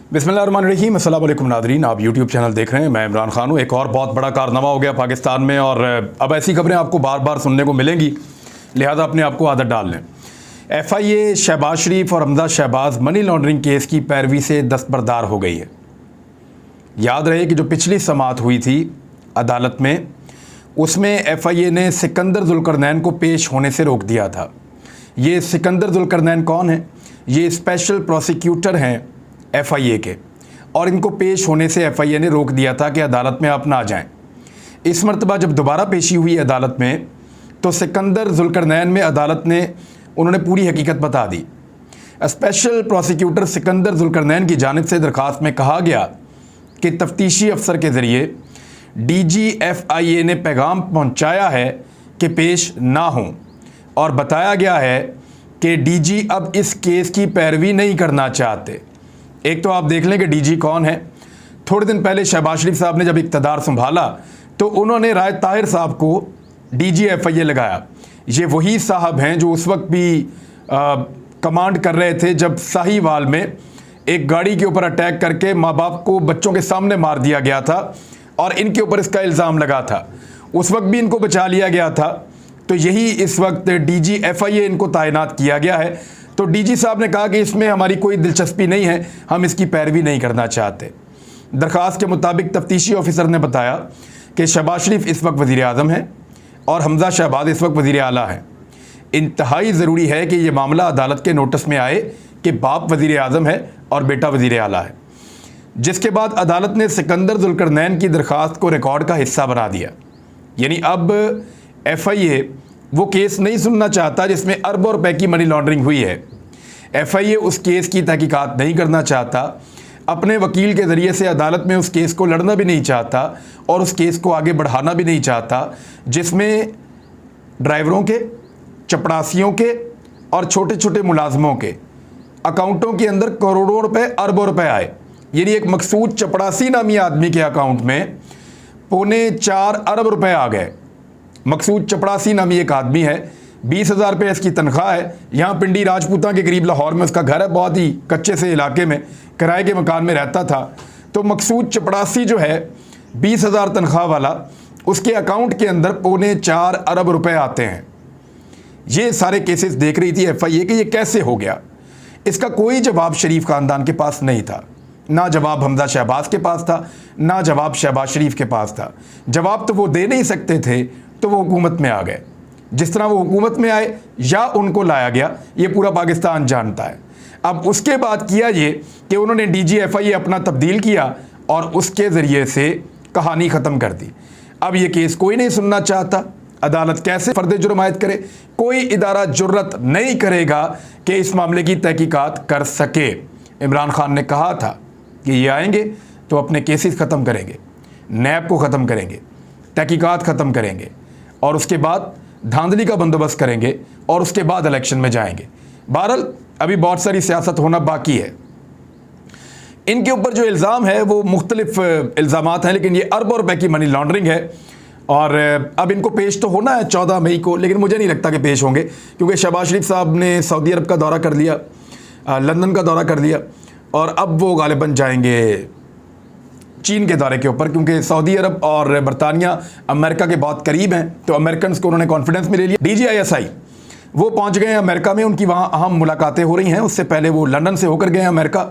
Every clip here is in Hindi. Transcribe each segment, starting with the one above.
बिस्मिल्लाहिर्रहमानिर्रहीम, अस्सलाम वालेकुम नादरीन। आप यूट्यूब चैनल देख रहे हैं, मैं इमरान खान हूँ। एक और बहुत बड़ा कारनामा हो गया पाकिस्तान में और अब ऐसी खबरें आपको बार बार सुनने को मिलेंगी, लिहाजा अपने आप को आदत डाल लें। FIA शहबाज शरीफ और Hamza Shahbaz money laundering case की पैरवी से दस्तबरदार हो गई है। याद रहे कि जो पिछली समाअत हुई थी अदालत में, उसमें FIA ने सिकंदर जुल्करनैन को पेश होने से रोक दिया था। ये सिकंदर जुल्करनैन कौन है? ये स्पेशल प्रोसिक्यूटर हैं FIA के, और इनको पेश होने से FIA ने रोक दिया था कि अदालत में आप ना जाएं। इस मरतबा जब दोबारा पेशी हुई अदालत में, तो सिकंदर जुल्करनैन में अदालत ने उन्होंने पूरी हकीकत बता दी। स्पेशल प्रोसिक्यूटर सिकंदर जुल्करनैन की जानिब से दरख्वास्त में कहा गया कि तफ्तीशी अफसर के ज़रिए DG FIA ने पैगाम पहुँचाया है कि पेश ना हों, और बताया गया है कि DG अब इस केस की पैरवी नहीं करना चाहते। एक तो आप देख लें कि DG कौन है। थोड़े दिन पहले शहबाज शरीफ साहब ने जब इक़्तिदार संभाला तो उन्होंने राय ताहिर साहब को DG FIA लगाया। ये वही साहब हैं जो उस वक्त भी कमांड कर रहे थे जब साहिवाल में एक गाड़ी के ऊपर अटैक करके माँ बाप को बच्चों के सामने मार दिया गया था और इनके ऊपर इसका इल्ज़ाम लगा था। उस वक्त भी इनको बचा लिया गया था। तो यही इस वक्त DG FIA इनको तैनात किया गया है। तो DG साहब ने कहा कि इसमें हमारी कोई दिलचस्पी नहीं है, हम इसकी पैरवी नहीं करना चाहते। दरख्वास्त के मुताबिक तफ्तीशी ऑफिसर ने बताया कि शहबाज शरीफ इस वक्त वज़ीर आज़म हैं और हमजा शहबाज इस वक्त वज़ीर आला हैं। इंतहाई ज़रूरी है कि ये मामला अदालत के नोटिस में आए कि बाप वज़ीर आज़म है और बेटा वज़ीर आला है। जिसके बाद अदालत ने सिकंदर जुल्करनैन की दरख्वास्त को रिकॉर्ड का हिस्सा बना दिया। यानी अब FIA वो केस नहीं सुनना चाहता जिसमें अरबों रुपए की मनी लॉन्ड्रिंग हुई है। FIA उस केस की तहकीकात नहीं करना चाहता, अपने वकील के ज़रिए से अदालत में उस केस को लड़ना भी नहीं चाहता और उस केस को आगे बढ़ाना भी नहीं चाहता, जिसमें ड्राइवरों के, चपड़ासियों के और छोटे छोटे मुलाजमों के अकाउंटों के अंदर करोड़ों रुपए, अरबों रुपए आए। यानी एक मकसूद चपड़ासी नामी आदमी के अकाउंट में 4.25 अरब रुपए आ गए। मकसूद चपड़ासी नामी एक आदमी है, 20,000 रुपये इसकी तनख्वाह है। यहाँ पिंडी राजपूता के करीब लाहौर में उसका घर है, बहुत ही कच्चे से इलाके में किराए के मकान में रहता था। तो मकसूद चपड़ासी जो है 20,000 तनख्वाह वाला, उसके अकाउंट के अंदर 4.25 अरब रुपए आते हैं। ये सारे केसेस देख रही थी FIA कि ये कैसे हो गया। इसका कोई जवाब शरीफ ख़ानदान के पास नहीं था, ना जवाब हमजा शहबाज के पास था, ना जवाब शहबाज शरीफ के पास था। जवाब तो वो दे नहीं सकते थे, तो वो हुकूमत में आ गए। जिस तरह वो हुकूमत में आए या उनको लाया गया, ये पूरा पाकिस्तान जानता है। अब उसके बाद किया ये कि उन्होंने DG FIA अपना तब्दील किया और उसके ज़रिए से कहानी ख़त्म कर दी। अब ये केस कोई नहीं सुनना चाहता। अदालत कैसे फ़र्द जुर्मायत करे? कोई इदारा जुर्रत नहीं करेगा कि इस मामले की तहकीकात कर सके। इमरान खान ने कहा था कि ये आएंगे तो अपने केसेस ख़त्म करेंगे, नैब को ख़त्म करेंगे, तहकीकात ख़त्म करेंगे और उसके बाद धांधली का बंदोबस्त करेंगे और उसके बाद इलेक्शन में जाएंगे। बहरहाल अभी बहुत सारी सियासत होना बाकी है। इनके ऊपर जो इल्ज़ाम है वो मुख्तलिफ इल्ज़ामात हैं, लेकिन ये अरबों रुपए की मनी लॉन्ड्रिंग है। और अब इनको पेश तो होना है 14 मई को, लेकिन मुझे नहीं लगता कि पेश होंगे, क्योंकि शहबाज शरीफ साहब ने सऊदी अरब का दौरा कर लिया, लंदन का दौरा कर लिया, और अब वो गालिबन जाएंगे चीन के दौरे के ऊपर, क्योंकि सऊदी अरब और बरतानिया अमेरिका के बहुत करीब हैं। तो अमेरिकन को उन्होंने कॉन्फिडेंस में ले लिया। DG ISI वो पहुंच गए हैं अमेरिका में, उनकी वहाँ अहम मुलाकातें हो रही हैं। उससे पहले वो लंदन से होकर गए हैं अमेरिका।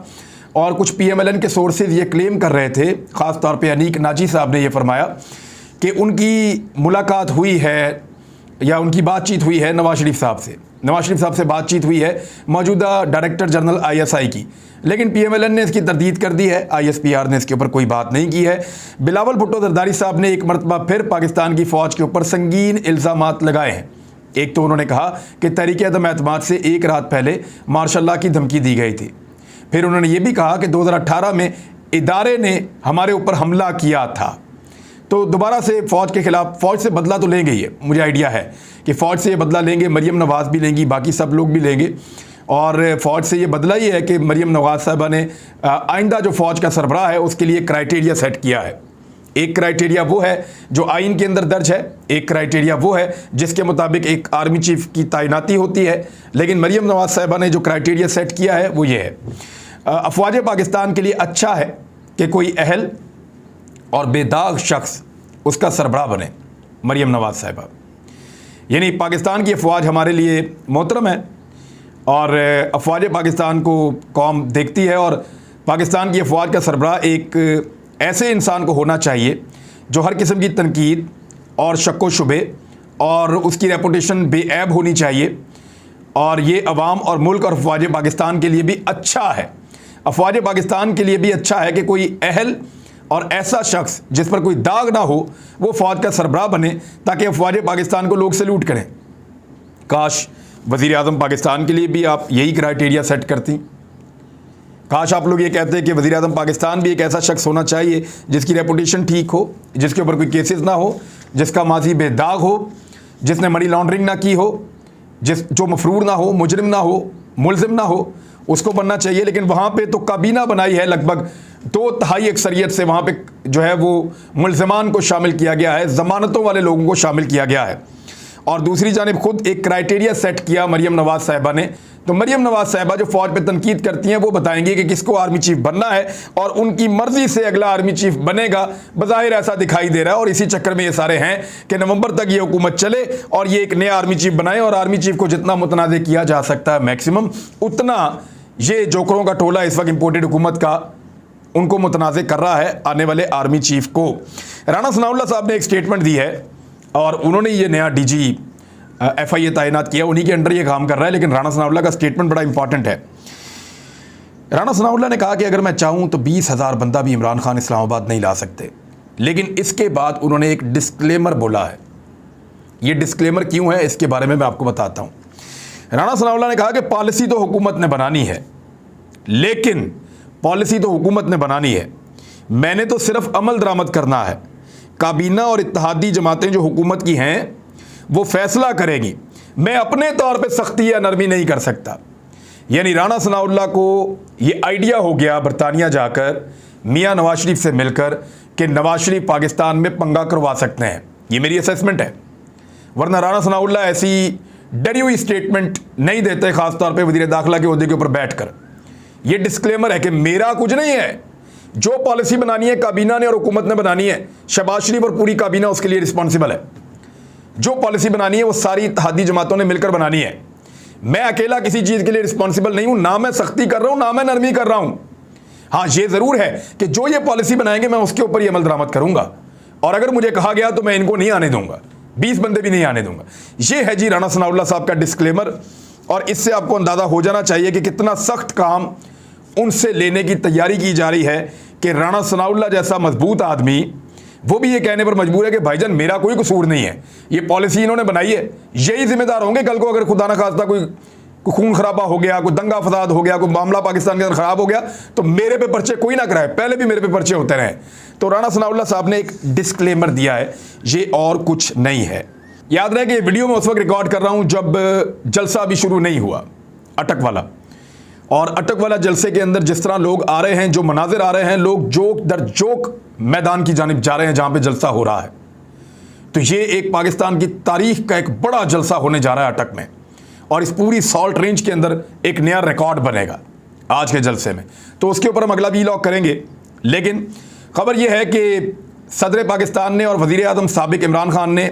और कुछ PMLN के सोर्सेज ये क्लेम कर रहे थे, ख़ास तौर पे अनीक नाजी साहब ने यह फरमाया कि उनकी मुलाकात हुई है या उनकी बातचीत हुई है नवाज शरीफ साहब से। नवाज शरीफ साहब से बातचीत हुई है मौजूदा डायरेक्टर जनरल ISI की, लेकिन PMLN ने इसकी तरदीद कर दी है। ISPR ने इसके ऊपर कोई बात नहीं की है। बिलावल भुट्टो जरदारी साहब ने एक मरतबा फिर पाकिस्तान की फ़ौज के ऊपर संगीन इल्ज़ामात लगाए हैं। एक तो उन्होंने कहा कि तहरीक अदम एतमाद से एक रात पहले मार्शल लॉ की धमकी दी गई थी। फिर उन्होंने ये भी कहा कि 2018 में इदारे ने हमारे ऊपर हमला किया था। तो दोबारा से फ़ौज के ख़िलाफ़, फ़ौज से बदला तो लेंगे, ये मुझे आइडिया है कि फ़ौज से ये बदला लेंगे। मरीम नवाज़ भी लेंगी, बाकी सब लोग भी लेंगे। और फ़ौज से ये बदला ही है कि मरीम नवाज़ साहबा ने आइंदा जो फ़ौज का सरबराह है उसके लिए क्राइटेरिया सेट किया है। एक क्राइटेरिया वो है जो आइन के अंदर दर्ज है, एक क्राइटेरिया वो है जिसके मुताबिक एक आर्मी चीफ की तैनाती होती है। लेकिन मरीम नवाज़ साहबा ने जो क्राइटेरिया सेट किया है वो ये है। अफवाज पाकिस्तान के लिए अच्छा है कि कोई अहल और बेदाग शख्स उसका सरबराह बने, मरियम नवाज साहिबा। यानी पाकिस्तान की अफवाज हमारे लिए मोहतरम है और अफवाज पाकिस्तान को कौम देखती है, और पाकिस्तान की अफवाज का सरबराह एक ऐसे इंसान को होना चाहिए जो हर किस्म की तनकीद और शक्को शुबे और उसकी रेपुटेशन बेऐब होनी चाहिए। और ये अवाम और मुल्क और अफवाज पाकिस्तान के लिए भी अच्छा है, अफवाज पाकिस्तान के लिए भी अच्छा है कि कोई अहल और ऐसा शख्स जिस पर कोई दाग ना हो वो फौज का सरबराह बने, ताकि अफवाज पाकिस्तान को लोग सैल्यूट करें। काश वज़ीर आज़म पाकिस्तान के लिए भी आप यही क्राइटेरिया सेट करती। काश आप लोग ये कहते हैं कि वज़ीर आज़म पाकिस्तान भी एक ऐसा शख्स होना चाहिए जिसकी रेपुटेशन ठीक हो, जिसके ऊपर कोई केसेस ना हो, जिसका माजी बेदाग हो, जिसने मनी लॉन्ड्रिंग ना की हो, जो मफरूर ना हो, मुजरिम ना हो, मुलजिम ना हो, उसको बनना चाहिए। लेकिन वहाँ पे तो काबीना बनाई है, लगभग 2/3 अक्सरियत से वहाँ पे जो है वो मुलजमान को शामिल किया गया है, ज़मानतों वाले लोगों को शामिल किया गया है। और दूसरी जानिब खुद एक क्राइटेरिया सेट किया मरियम नवाज साहिबा ने। तो मरियम नवाज साहिबा जो फ़ौज पे तनकीद करती हैं वो बताएंगी कि किसको आर्मी चीफ बनना है, और उनकी मर्ज़ी से अगला आर्मी चीफ बनेगा, बज़ाहिर ऐसा दिखाई दे रहा है। और इसी चक्कर में ये सारे हैं कि नवंबर तक ये हुकूमत चले और ये एक नया आर्मी चीफ बनाए, और आर्मी चीफ को जितना मुतनाज़ किया जा सकता है मैक्सिमम, उतना ये जोकरों का टोला इस वक्त इम्पोर्टेड हुकूमत का उनको मुतनाज़ कर रहा है आने वाले आर्मी चीफ को। राना सनाउल्लाह साहब ने एक स्टेटमेंट दी है और उन्होंने ये नया DG FIA तैनात किया, उन्हीं के अंडर ये काम कर रहा है। लेकिन राना सनाउल्लाह का स्टेटमेंट बड़ा इंपॉर्टेंट है। राना सनाउल्लाह ने कहा कि अगर मैं चाहूँ तो 20,000 बंदा भी इमरान खान इस्लामाबाद नहीं ला सकते। लेकिन इसके बाद उन्होंने एक डिस्क्लेमर बोला है। ये डिस्क्लेमर क्यों है इसके बारे में मैं आपको बताता हूँ। राना सनाउल्लाह ने कहा कि पॉलिसी तो हुकूमत ने बनानी है, लेकिन पॉलिसी तो हुकूमत ने बनानी है, मैंने तो सिर्फ अमल दरामद करना है। काबीना और इत्तेहादी जमातें जो हुकूमत की हैं वो फैसला करेगी, मैं अपने तौर पे सख्ती या नरमी नहीं कर सकता। यानी राना सनाउल्लाह को ये आइडिया हो गया बरतानिया जाकर मियाँ नवाज शरीफ से मिलकर कि नवाज शरीफ पाकिस्तान में पंगा करवा सकते हैं। ये मेरी असेसमेंट है, वरना राना सनाउल्लाह ऐसी डरी हुई स्टेटमेंट नहीं देते, खासतौर पे वज़ीर दाखिला के ओहदे के ऊपर बैठकर। ये डिस्क्लेमर है कि मेरा कुछ नहीं है, जो पॉलिसी बनानी है काबीना ने और हुकूमत ने बनानी है, शहबाज शरीफ और पूरी काबीना उसके लिए रिस्पॉन्सिबल है। जो पॉलिसी बनानी है वो सारी इत्तेहादी जमातों ने मिलकर बनानी है। मैं अकेला किसी चीज़ के लिए रिस्पॉन्सिबल नहीं हूँ, ना मैं सख्ती कर रहा हूँ ना मैं नरमी कर रहा हूँ। हाँ, ये ज़रूर है कि जो ये पॉलिसी बनाएंगे मैं उसके ऊपर ही अमल दरामद करूँगा, और अगर मुझे कहा गया तो मैं इनको नहीं आने दूंगा, 20 बंदे भी नहीं आने दूंगा। ये है जी राना सनाउल्लाह साहब का डिस्क्लेमर, और इससे आपको अंदाज़ा हो जाना चाहिए कि कितना सख्त काम उनसे लेने की तैयारी की जा रही है कि राना सनाउल्लाह जैसा मजबूत आदमी वो भी ये कहने पर मजबूर है कि भाईजान मेरा कोई कसूर नहीं है, ये पॉलिसी इन्होंने बनाई है, यही जिम्मेदार होंगे कल को अगर खुदा न खास्ता कोई खून खराबा हो गया, कोई दंगा फसाद हो गया, कोई मामला पाकिस्तान के अंदर खराब हो गया तो मेरे पे पर्चे कोई ना कराए, पहले भी मेरे पे पर्चे होते रहे। तो राना सनाउल्लाह साहब ने एक डिस्क्लेमर दिया है, ये और कुछ नहीं है। याद रहे कि ये वीडियो मैं उस वक्त रिकॉर्ड कर रहा हूँ जब जलसा अभी शुरू नहीं हुआ, अटक वाला। और अटक वाला जलसे के अंदर जिस तरह लोग आ रहे हैं, जो मनाजिर आ रहे हैं, लोग जोक दर जोक मैदान की जानिब जा रहे हैं जहाँ पे जलसा हो रहा है। तो ये एक पाकिस्तान की तारीख का एक बड़ा जलसा होने जा रहा है अटक में, और इस पूरी सॉल्ट रेंज के अंदर एक नया रिकॉर्ड बनेगा आज के जलसे में। तो उसके ऊपर हम अगला वीलॉग करेंगे। लेकिन खबर यह है कि सदर पाकिस्तान ने और वज़ीर आज़म साबिक इमरान खान ने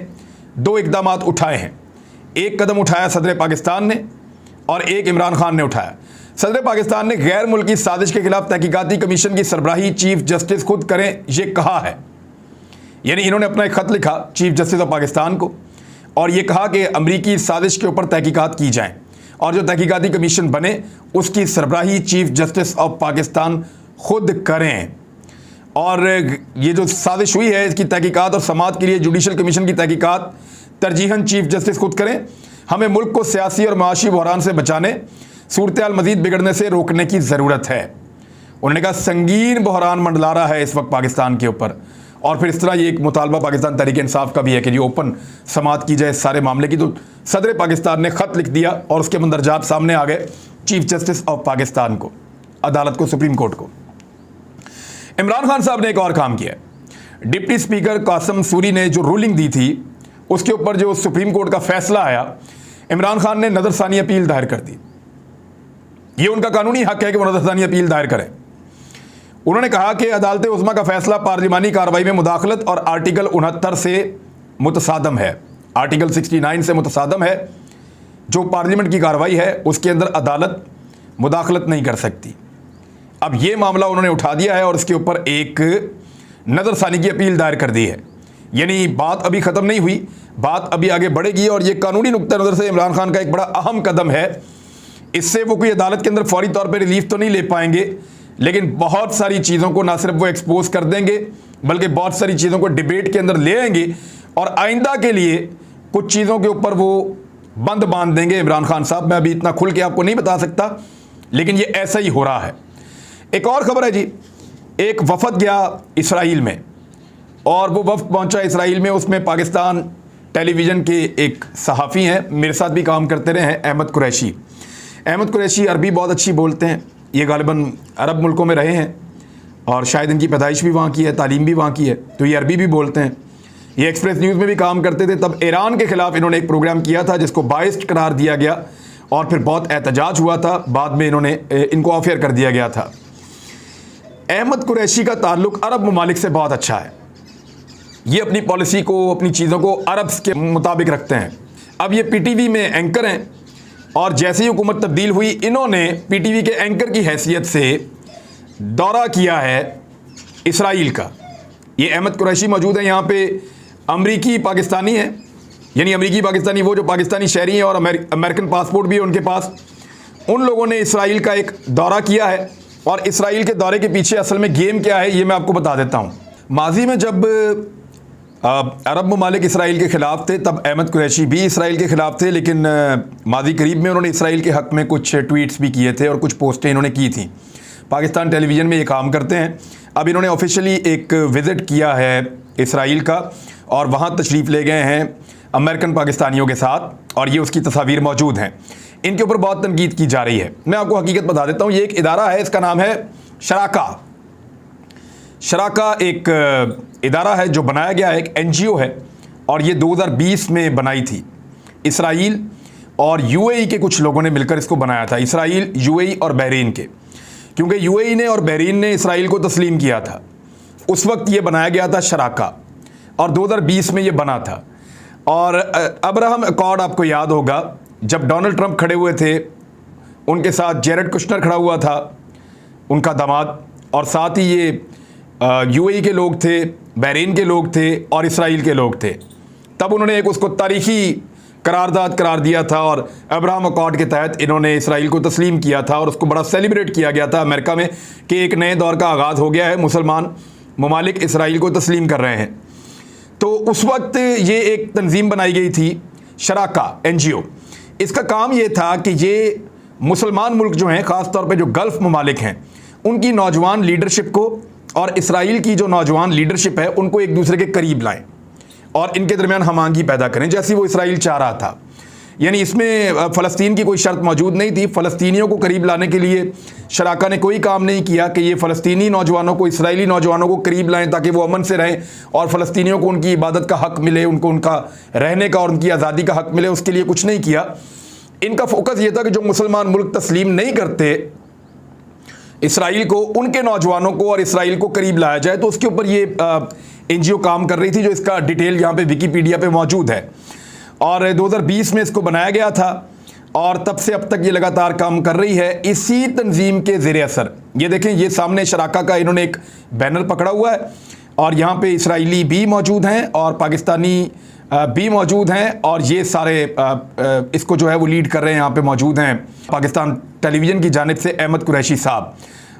2 इक़दाम उठाए हैं। एक कदम उठाया सदर पाकिस्तान ने और एक इमरान खान ने उठाया। सदर पाकिस्तान ने गैर मुल्की साजिश के खिलाफ तहकीकाती कमीशन की सरबराही चीफ जस्टिस खुद करें, ये कहा है। यानी इन्होंने अपना एक ख़त लिखा चीफ जस्टिस ऑफ पाकिस्तान को और ये कहा कि अमरीकी साजिश के ऊपर तहकीकात की जाएँ और जो तहकीकाती कमीशन बने उसकी सरबराही चीफ जस्टिस ऑफ पाकिस्तान खुद करें। और ये जो साजिश हुई है इसकी तहकीकात और समाअत के लिए जुडिशल कमीशन की तहकीकात तरजीहन चीफ जस्टिस खुद करें। हमें मुल्क को सियासी और माशी बहरान से बचाने, सूरत हाल मजीद बिगड़ने से रोकने की ज़रूरत है। उन्होंने कहा संगीन बहरान मंडला रहा है इस वक्त पाकिस्तान के ऊपर। और फिर इस तरह ये एक मुतालबा पाकिस्तान तहरीक इंसाफ का भी है कि जो ओपन समाअत की जाए इस सारे मामले की। तो सदर पाकिस्तान ने ख़त लिख दिया और उसके मंदरजात सामने आ गए चीफ जस्टिस ऑफ पाकिस्तान को, अदालत को, सुप्रीम कोर्ट को। इमरान खान साहब ने एक और काम किया। डिप्टी स्पीकर कासिम सूरी ने जो रूलिंग दी थी उसके ऊपर जो सुप्रीम कोर्ट का फैसला आया, इमरान खान ने नज़रसानी अपील दायर कर दी। ये उनका कानूनी हक है कि वो नज़रसानी अपील दायर करें। उन्होंने कहा कि अदालत उज़्मा का फैसला पार्लिमानी कार्रवाई में मुदाखलत और आर्टिकल 69 से मुतसादम है। आर्टिकल 69 से मुतसादम है। जो पार्लियामेंट की कार्रवाई है उसके अंदर अदालत मुदाखलत नहीं कर सकती। अब ये मामला उन्होंने उठा दिया है और इसके ऊपर एक नज़रसानी की अपील दायर कर दी है। यानी बात अभी ख़त्म नहीं हुई, बात अभी आगे बढ़ेगी और ये कानूनी नुक्ता नज़र से इमरान खान का एक बड़ा अहम कदम है। इससे वो कोई अदालत के अंदर फौरी तौर पर रिलीफ तो नहीं ले पाएंगे, लेकिन बहुत सारी चीज़ों को ना सिर्फ वो एक्सपोज कर देंगे बल्कि बहुत सारी चीज़ों को डिबेट के अंदर ले आएंगे और आइंदा के लिए कुछ चीज़ों के ऊपर वो बंद बांध देंगे इमरान खान साहब। मैं अभी इतना खुल के आपको नहीं बता सकता, लेकिन ये ऐसा ही हो रहा है। एक और ख़बर है जी, एक वफ़द गया इसराइल में और वो वफ़द पहुंचा इसराइल में, उसमें पाकिस्तान टेलीविज़न के एक सहाफ़ी हैं, मेरे साथ भी काम करते रहे हैं, अहमद कुरैशी। अहमद कुरैशी अरबी बहुत अच्छी बोलते हैं। ये गालिबन अरब मुल्कों में रहे हैं और शायद इनकी पैदाइश भी वहाँ की है, तालीम भी वहाँ की है, तो ये अरबी भी बोलते हैं। ये एक्सप्रेस न्यूज़ में भी काम करते थे। तब ईरान के ख़िलाफ़ इन्होंने एक प्रोग्राम किया था जिसको बाइस्ड करार दिया गया और फिर बहुत एहतजाज हुआ था। बाद में इनको ऑफ एयर कर दिया गया था। अहमद कुरैशी का ताल्लुक़ अरब ममालिक से बहुत अच्छा है। ये अपनी पॉलिसी को, अपनी चीज़ों को अरब के मुताबिक रखते हैं। अब ये PTV में एंकर हैं और जैसे ही हुकूमत तब्दील हुई, इन्होंने PTV के एंकर की हैसियत से दौरा किया है इसराइल का। ये अहमद कुरैशी मौजूद है यहाँ पे। अमरीकी पाकिस्तानी है, यानी अमरीकी पाकिस्तानी वो जो पाकिस्तानी शहरी हैं और अमेरिकन पासपोर्ट भी है उनके पास। उन लोगों ने इसराइल का एक दौरा किया है और इसराइल के दौरे के पीछे असल में गेम क्या है ये मैं आपको बता देता हूँ। माजी में जब अरब ममालिक इसराइल के ख़िलाफ़ थे तब अहमद कुरैशी भी इसराइल के ख़िलाफ़ थे, लेकिन माजी करीब में उन्होंने इसराइल के हक़ में कुछ ट्वीट्स भी किए थे और कुछ पोस्टें इन्होंने की थी। पाकिस्तान टेलीविज़न में ये काम करते हैं। अब इन्होंने ऑफिशियली एक विज़िट किया है इसराइल का और वहाँ तशरीफ़ ले गए हैं अमेरिकन पाकिस्तानियों के साथ और ये उसकी तस्वीर मौजूद हैं। इनके ऊपर बहुत तनकीद की जा रही है। मैं आपको हकीकत बता देता हूँ। ये एक इदारा है, इसका नाम है शराका। शराका एक इदारा है जो बनाया गया है, एक NGO है और ये 2020 में बनाई थी। इसराइल और UAE के कुछ लोगों ने मिलकर इसको बनाया था। इसराइल, UAE और बहरीन के, क्योंकि UAE ने और बहरीन ने इसराइल को तस्लीम किया था। उस वक्त ये बनाया गया था शराका और 2020 में ये बना था। और अब्राहम अकॉर्ड आपको याद होगा, जब डोनाल्ड ट्रंप खड़े हुए थे उनके साथ जेरेड कुशनर खड़ा हुआ था, उनका दामाद, और साथ ही ये UAE के लोग थे, बहरीन के लोग थे और इसराइल के लोग थे। तब उन्होंने एक उसको तारीख़ी करारदाद करार दिया था और अब्राहम अकॉर्ड के तहत इन्होंने इसराइल को तस्लीम किया था और उसको बड़ा सेलिब्रेट किया गया था अमेरिका में कि एक नए दौर का आगाज़ हो गया है, मुसलमान ममालिक इसराइल को तस्लीम कर रहे हैं। तो उस वक्त ये एक तंजीम बनाई गई थी, शराका NGO। इसका काम ये था कि ये मुसलमान मुल्क जो हैं, ख़ास तौर पे जो गल्फ़ ममालिक हैं, उनकी नौजवान लीडरशिप को और इसराइल की जो नौजवान लीडरशिप है उनको एक दूसरे के करीब लाएं और इनके दरमियान हमांगी पैदा करें, जैसी वो इसराइल चाह रहा था। यानी इसमें फ़लस्तीन की कोई शर्त मौजूद नहीं थी। फ़लस्तीनियों को करीब लाने के लिए शराका ने कोई काम नहीं किया कि ये फ़लस्तीनी नौजवानों को, इसराइली नौजवानों को करीब लाएं ताकि वो अमन से रहें और फ़लस्तीनियों को उनकी इबादत का हक़ मिले, उनको उनका रहने का और उनकी आज़ादी का हक़ मिले। उसके लिए कुछ नहीं किया। इनका फोकस ये था कि जो मुसलमान मुल्क तस्लीम नहीं करते इसराइल को, उनके नौजवानों को और इसराइल को करीब लाया जाए। तो उसके ऊपर ये NGO काम कर रही थी, जो इसका डिटेल यहाँ पे विकीपीडिया पे मौजूद है। और 2020 में इसको बनाया गया था और तब से अब तक ये लगातार काम कर रही है इसी तंजीम के ज़ेरे असर। ये देखें, ये सामने शराका का इन्होंने एक बैनर पकड़ा हुआ है और यहाँ पे इसराइली भी मौजूद हैं और पाकिस्तानी भी मौजूद हैं और ये सारे इसको जो है वो लीड कर रहे हैं। यहाँ पे मौजूद हैं पाकिस्तान टेलीविज़न की जानिब से अहमद कुरैशी साहब।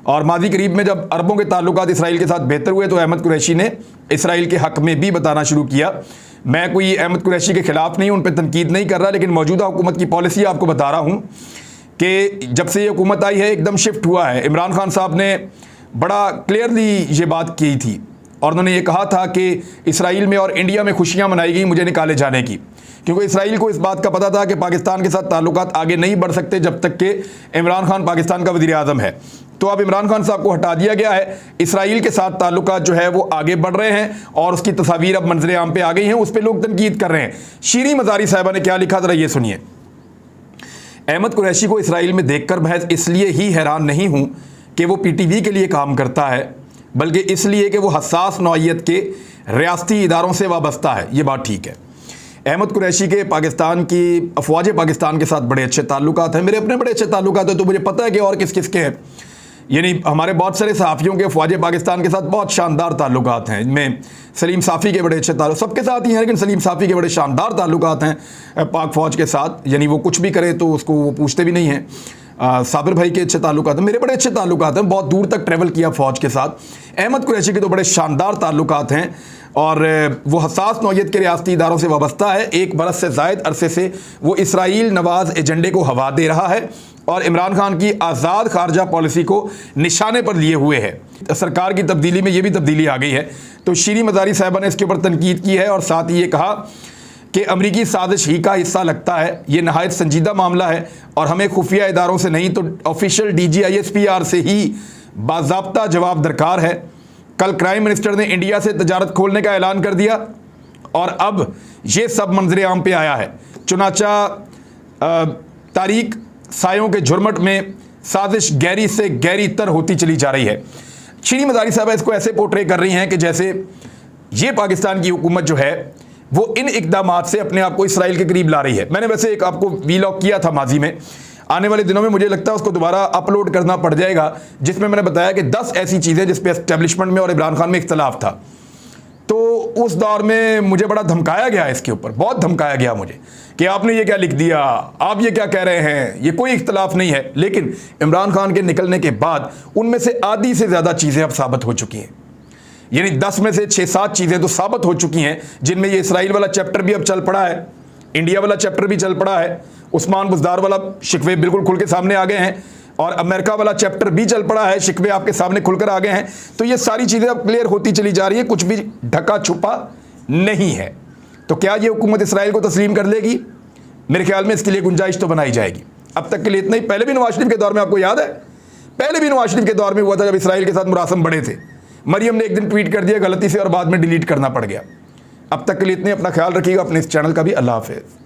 और माजी करीब में जब अरबों के ताल्लुकात इसराइल के साथ बेहतर हुए तो अहमद कुरैशी ने इसराइल के हक़ में भी बताना शुरू किया। मैं कोई अहमद कुरैशी के ख़िलाफ़ नहीं, उन पर तनकीद नहीं कर रहा, लेकिन मौजूदा हुकूमत की पॉलिसी आपको बता रहा हूँ कि जब से ये हुकूमत आई है एकदम शिफ्ट हुआ है। इमरान खान साहब ने बड़ा क्लियरली ये बात की थी और उन्होंने ये कहा था कि इसराइल में और इंडिया में खुशियाँ मनाई गई मुझे निकाले जाने की, क्योंकि इसराइल को इस बात का पता था कि पाकिस्तान के साथ ताल्लुकात आगे नहीं बढ़ सकते जब तक कि इमरान खान पाकिस्तान का वज़ीर आज़म है। तो अब इमरान खान साहब को हटा दिया गया है, इसराइल के साथ ताल्लुकात जो है वो आगे बढ़ रहे हैं और उसकी तस्वीर अब मंजर आम पे आ गई हैं। उस पर लोग तनकीद कर रहे हैं। शीरी मज़ारी साहिबा ने क्या लिखा, ज़रा ये सुनिए। अहमद कुरैशी को इसराइल में देखकर महज इसलिए ही हैरान नहीं हूँ कि वो पीटीवी के लिए काम करता है, बल्कि इसलिए कि वो हसास नौइयत के रियासती इदारों से वाबस्ता है। ये बात ठीक है। अहमद कुरैशी के पाकिस्तान की अफवाज पाकिस्तान के साथ बड़े अच्छे ताल्लुकात हैं, मेरे अपने बड़े अच्छे ताल्लुकात हैं, तो मुझे पता है कि और किस किस के हैं। यानी हमारे बहुत सारे सहाफ़ियों के अफवाज पाकिस्तान के साथ बहुत शानदार ताल्लुकात हैं। इनमें सलीम साफ़ी के बड़े अच्छे ताल्लुक सबके साथ ही हैं, लेकिन सलीम साफ़ी के बड़े शानदार ताल्लुकात हैं पाक फ़ौज के साथ। यानी वो कुछ भी करे तो उसको वो पूछते भी नहीं हैं। साबिर भाई के अच्छे ताल्लुकात हैं, मेरे बड़े अच्छे ताल्लुकात हैं, बहुत दूर तक ट्रैवल किया फ़ौज के साथ। अहमद कुरैशी के तो बड़े शानदार ताल्लुकात हैं और वो हसास नौइयत के रियासती इदारों से वाबस्ता है। 1 बरस से ज़ायद अरसे से वो इसराइल नवाज़ एजेंडे को हवा दे रहा है और इमरान खान की आज़ाद खारजा पॉलिसी को निशाने पर लिए हुए है। सरकार की तब्दीली में ये भी तब्दीली आ गई है। तो शीरी मज़ारी साहिबा ने इसके ऊपर तनकीद की है और साथ ही ये कहा कि अमरीकी साजिश ही का हिस्सा लगता है। ये नहायत संजीदा मामला है और हमें खुफिया इदारों से नहीं तो ऑफिशियल DGISPR से ही बाज़ाब्ता जवाब दरकार है। कल क्राइम मिनिस्टर ने इंडिया से तजारत खोलने का ऐलान कर दिया और अब ये सब मंजर आम पे आया है। चुनाचा तारीख सायों के झुरमट में साजिश गहरी से गहरी तर होती चली जा रही है। शीरी मज़ारी साहबा इसको ऐसे पोर्ट्रे कर रही हैं कि जैसे ये पाकिस्तान की हुकूमत जो है वो इन इक़दामात से अपने आप को इसराइल के करीब ला रही है। मैंने वैसे एक आपको वीलॉग किया था माजी में, आने वाले दिनों में मुझे लगता है उसको दोबारा अपलोड करना पड़ जाएगा, जिसमें मैंने बताया कि 10 ऐसी चीज़ें जिस पे एस्टेब्लिशमेंट में और इमरान खान में इख्तलाफ था। तो उस दौर में मुझे बड़ा धमकाया गया, इसके ऊपर बहुत धमकाया गया मुझे कि आपने ये क्या लिख दिया, आप ये क्या कह रहे हैं, ये कोई इख्तलाफ नहीं है। लेकिन इमरान खान के निकलने के बाद उनमें से आधी से ज़्यादा चीज़ें अब साबित हो चुकी हैं। यानी 10 में से 6-7 चीज़ें तो साबित हो चुकी हैं, जिनमें ये इसराइल वाला चैप्टर भी अब चल पड़ा है, इंडिया वाला चैप्टर भी चल पड़ा है, उस्मान बुज़दार वाला शिकवे बिल्कुल खुल के सामने आ गए हैं और अमेरिका वाला चैप्टर भी चल पड़ा है, शिकवे आपके सामने खुलकर आ गए हैं। तो ये सारी चीज़ें अब क्लियर होती चली जा रही है, कुछ भी ढका छुपा नहीं है। तो क्या ये हुकूमत इसराइल को तस्लीम कर लेगी? मेरे ख्याल में इसके लिए गुंजाइश तो बनाई जाएगी। अब तक के लिए इतना ही। पहले भी नवाज शरीफ के दौर में, आपको याद है, पहले भी नवाज शरीफ के दौर में हुआ था जब इसराइल के साथ मुरासम बड़े थे। मरियम ने एक दिन ट्वीट कर दिया गलती से और बाद में डिलीट करना पड़ गया। अब तक के लिए इतने। अपना ख्याल रखिएगा, अपने इस चैनल का भी। अल्लाह हाफ़िज़।